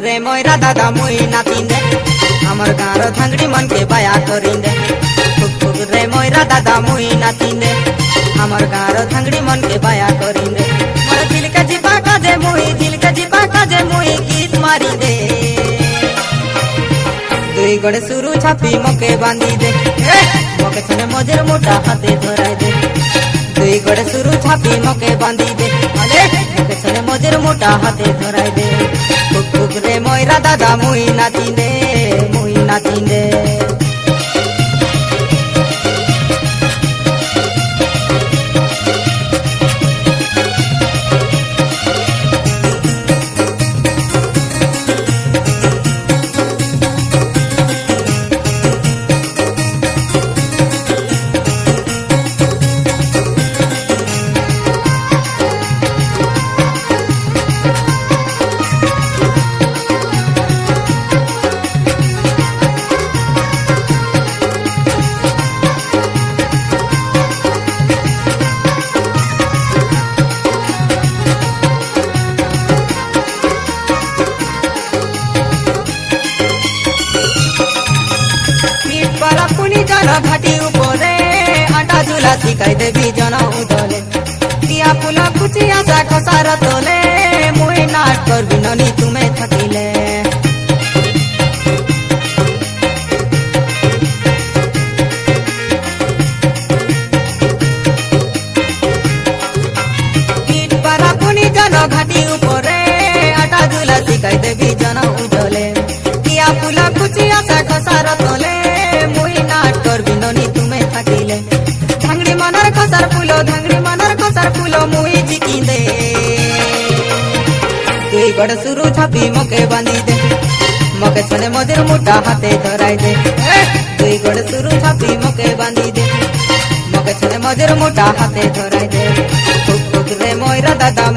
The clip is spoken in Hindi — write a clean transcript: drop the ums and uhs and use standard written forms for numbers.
रे मोयरा दादा मुई नातिंदे हमर गाँव धंगड़ी मन के बया करिंदे फुक रे मोयरा दादा मुई नातिंदे हमर गाँव धंगड़ी मन के बया करिंदे मोर दिल के जिपा काजे मुई गीत मारी दे दुई गड़े सुरु छापी मके बांधी दे मके छने मजेर मोटा हाथे धराई दे दुई गड़े सुरु छापी मके बांधी दे मके छने मजेर मोटा हाथे धराई दे फुक रे मोयरा दादा मुई नातिंदे घाटी उपरे आटा झूला शिकाई देवी जन उदले किया फुला कुचिया सा खसार तोले मुई नाट कर बिननी तुम्हें थकिले कीट पारा पुनी जन घाटी उपरे आटा झूला शिकाई देवी जन उदले किया फुला कुचिया सा खसार तोले धंगड़ी मनर खसर फूलो मुई जिकिंदे दुई गड़ सुरु छापी मके बांधी दे मके छने मजेर मोटा हाथे धराई दे दुई गड़ सुरु छापी मके बांधी दे मके छने मजेर मोटा हाथे धराई दे फुक रे मोयरा दादा